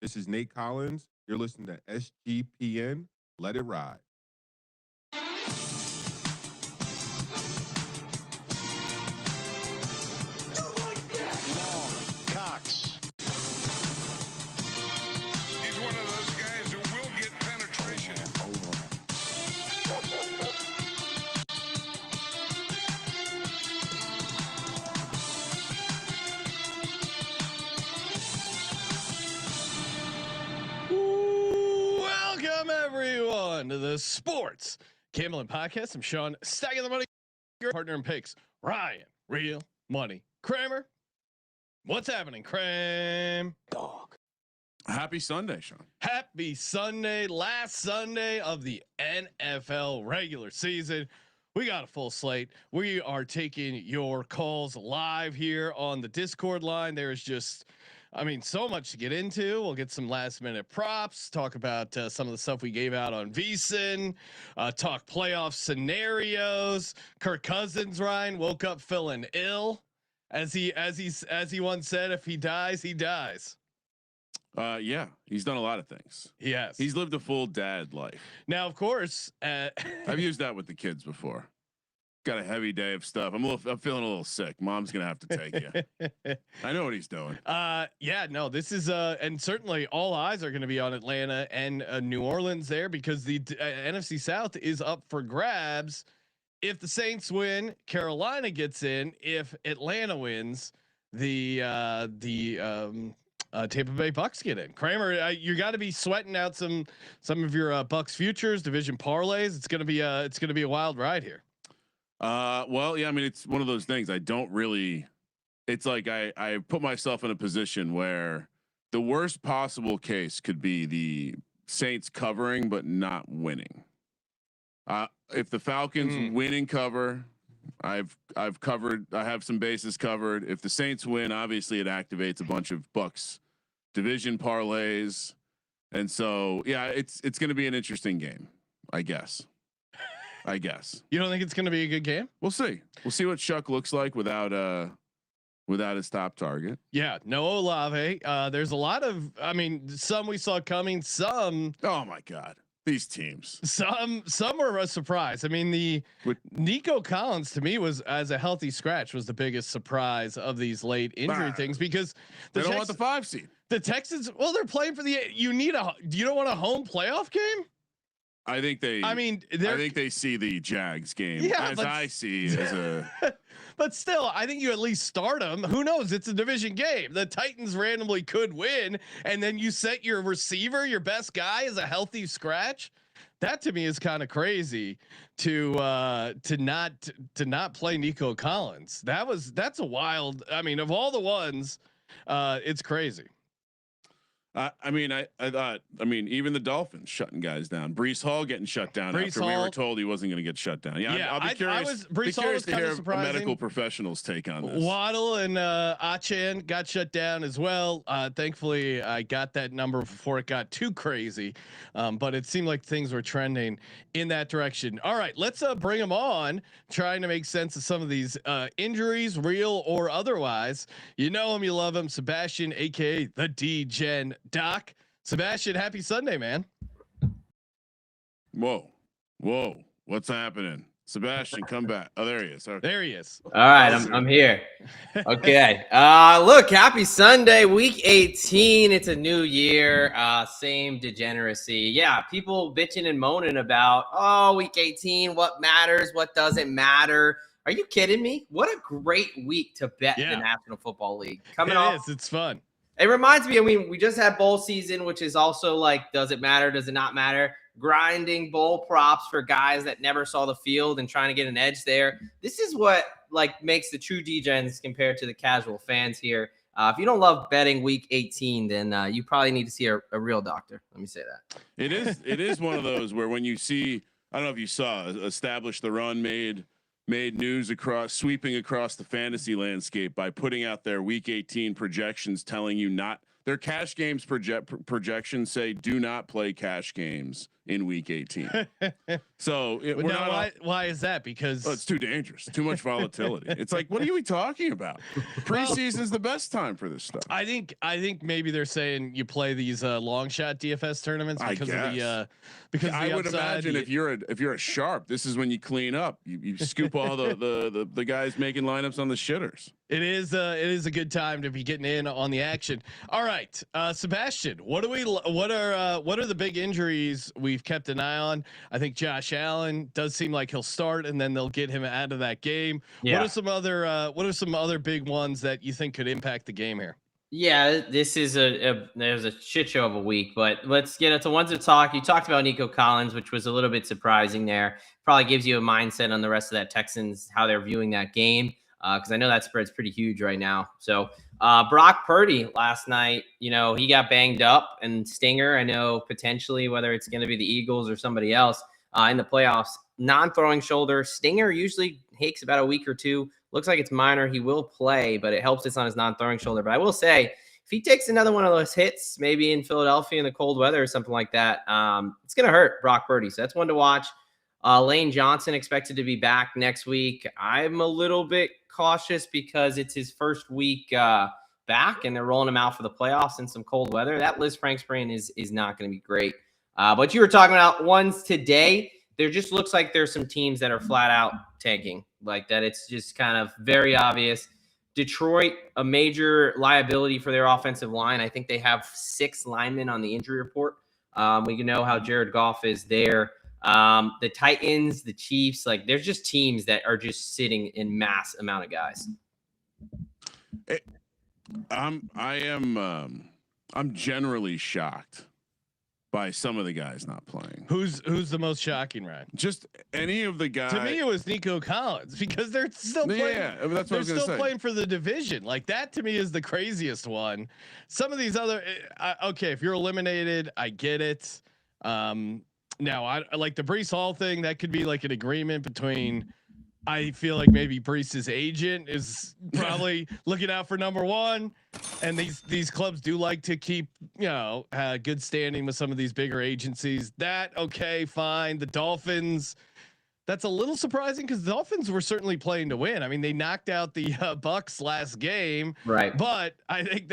This is Nate Collins. You're listening to SGPN. Let it ride. Cox. He's one of those guys who will get penetration. Welcome everyone to the Sports Gambling Podcast. I'm Sean, stacking the money, your partner in picks, Ryan, Real Money Kramer. What's happening, Cram? Dog. Happy Sunday, Sean. Happy Sunday, last Sunday of the NFL regular season. We got a full slate. We are taking your calls live here on the Discord line. There's just, so much to get into. We'll get some last minute props, talk about some of the stuff we gave out on VSiN, talk playoff scenarios. Kirk Cousins, Ryan, woke up feeling ill. As he once said, if he dies, he dies. Yeah, he's done a lot of things. Yes, He's lived a full dad life. Now, of course, I've used that with the kids before. Got a heavy day of stuff. I'm feeling a little sick. Mom's gonna have to take you. I know what he's doing. This is and certainly all eyes are going to be on Atlanta and New Orleans there because the NFC South is up for grabs. If the Saints win, Carolina gets in. If Atlanta wins, the Tampa Bay Bucks get in. Kramer, you got to be sweating out some of your Bucks futures, division parlays. It's gonna be a wild ride here. Well, yeah, it's one of those things. I don't really. It's like I put myself in a position where the worst possible case could be the Saints covering but not winning. If the Falcons win and cover, I've covered. I have some bases covered. If the Saints win, obviously it activates a bunch of Bucks division parlays, and so yeah, it's going to be an interesting game, I guess. You don't think it's going to be a good game? We'll see. We'll see what Shuck looks like without his top target. Yeah, no Olave. There's a lot of. Some we saw coming. Some. Oh my God. These teams. Some were a surprise. The Nico Collins to me was as a healthy scratch was the biggest surprise of these late injury things because they don't want the 5 seed. The Texans, well, they're playing for the. You don't want a home playoff game. I think they see the Jags game I see as a. But still, I think you at least start them. Who knows? It's a division game. The Titans randomly could win, and then you set your receiver, your best guy, as a healthy scratch. That to me is kind of crazy to not play Nico Collins. That's a wild. Of all the ones, it's crazy. I thought, even the Dolphins shutting guys down. Brees Hall getting shut down we were told he wasn't going to get shut down. Yeah, I'll be curious. Brees Hall was to hear a medical professional's take on this. Waddle and Achan got shut down as well. Thankfully, I got that number before it got too crazy, but it seemed like things were trending in that direction. All right, let's bring them on. Trying to make sense of some of these injuries, real or otherwise. You know him, you love him, Sebastian, aka the D-Gen Doc. Sebastian, happy Sunday, man. Whoa, what's happening? Sebastian, come back. Oh, there he is. Okay. There he is. All right, I'm here. Okay. Look, happy Sunday, week 18. It's a new year. Same degeneracy. Yeah, people bitching and moaning about, week 18, what matters, what doesn't matter. Are you kidding me? What a great week to bet the National Football League. Coming off. It's fun. It reminds me, we just had bowl season, which is also like, does it matter? Does it not matter? Grinding bowl props for guys that never saw the field and trying to get an edge there. This is what makes the true D-Gens compared to the casual fans here. If you don't love betting week 18, then you probably need to see a real doctor. Let me say that. It is one of those where when you see, I don't know if you saw, Establish the Run made news sweeping across the fantasy landscape by putting out their week 18 projections, telling you not their cash games projections say do not play cash games in week 18. So we're now, not. why is that? Because It's too dangerous, too much volatility. It's like, what are we talking about? Preseason is the best time for this stuff. I think maybe they're saying you play these long shot DFS tournaments because of the I would imagine if you're a sharp, this is when you clean up. You scoop all the guys making lineups on the shitters. It is a good time to be getting in on the action. All right, Sebastian, what are the big injuries we've kept an eye on? I think Josh Allen does seem like he'll start, and then they'll get him out of that game. Yeah. What are some other big ones that you think could impact the game here? Yeah, this is there's a shit show of a week, but let's get into ones to talk. You talked about Nico Collins, which was a little bit surprising there. Probably gives you a mindset on the rest of that Texans, how they're viewing that game. Because I know that spread's pretty huge right now. So Brock Purdy last night, he got banged up, and Stinger, I know potentially whether it's going to be the Eagles or somebody else in the playoffs, non-throwing shoulder. Stinger usually takes about a week or two. Looks like it's minor. He will play, but it helps it's on his non-throwing shoulder. But I will say, if he takes another one of those hits, maybe in Philadelphia in the cold weather or something like that, it's going to hurt Brock Purdy. So that's one to watch. Lane Johnson expected to be back next week. I'm a little bit cautious because it's his first week back, and they're rolling him out for the playoffs in some cold weather. That Liz Frank sprain is not going to be great. But you were talking about ones today. There just looks like there's some teams that are flat out tanking like that. It's just kind of very obvious. Detroit, a major liability for their offensive line. I think they have 6 linemen on the injury report. We can know how Jared Goff is there. The Titans, the Chiefs, like there's just teams that are just sitting in mass amount of guys. I'm generally shocked by some of the guys not playing. Who's the most shocking, Ryan? Just any of the guys. To me, it was Nico Collins because they're still playing. Yeah, that's what I was still playing for the division. Like that to me is the craziest one. Some of these other, okay, if you're eliminated, I get it. Now, I like the Breece Hall thing. That could be like an agreement between. I feel like maybe Breece's agent is probably looking out for number one, and these clubs do like to keep good standing with some of these bigger agencies. That okay, fine. The Dolphins. That's a little surprising because the Dolphins were certainly playing to win. I mean, they knocked out the Bucks last game, right? But I think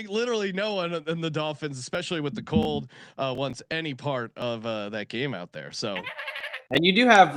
literally no one in the Dolphins, especially with the cold, wants any part of that game out there. So, and you do have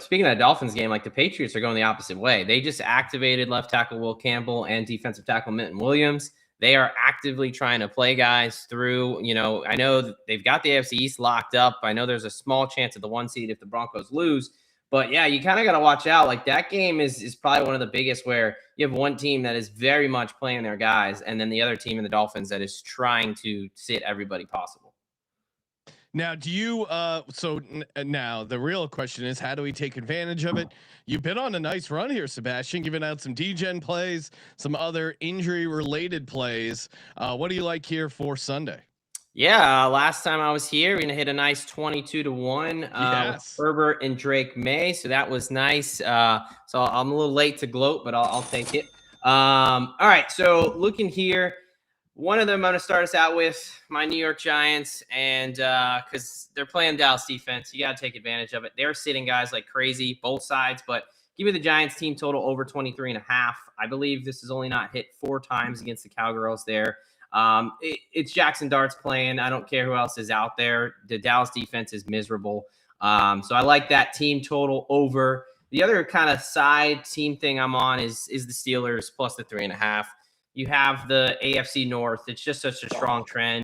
speaking of that Dolphins game, like the Patriots are going the opposite way. They just activated left tackle Will Campbell and defensive tackle Minton Williams. They are actively trying to play guys through, I know they've got the AFC East locked up. I know there's a small chance at the 1 seed if the Broncos lose, but yeah, you kind of got to watch out. Like that game is probably one of the biggest where you have one team that is very much playing their guys, and then the other team in the Dolphins that is trying to sit everybody possible. Now, do you? Now the real question is, how do we take advantage of it? You've been on a nice run here, Sebastian, giving out some DGen plays, some other injury-related plays. What do you like here for Sunday? Yeah, last time I was here, we're gonna hit a nice 22-1. Yes. Herbert and Drake May, so that was nice. So I'm a little late to gloat, but I'll take it. All right, so looking here. One of them I'm going to start us out with, my New York Giants, and because they're playing Dallas defense, you got to take advantage of it. They're sitting guys like crazy, both sides, but give me the Giants team total over 23.5. I believe this is only not hit 4 times against the Cowgirls there. It's Jackson Darts playing. I don't care who else is out there. The Dallas defense is miserable. So I like that team total over. The other kind of side team thing I'm on is the Steelers plus the 3.5. You have the AFC North. It's just such a strong trend.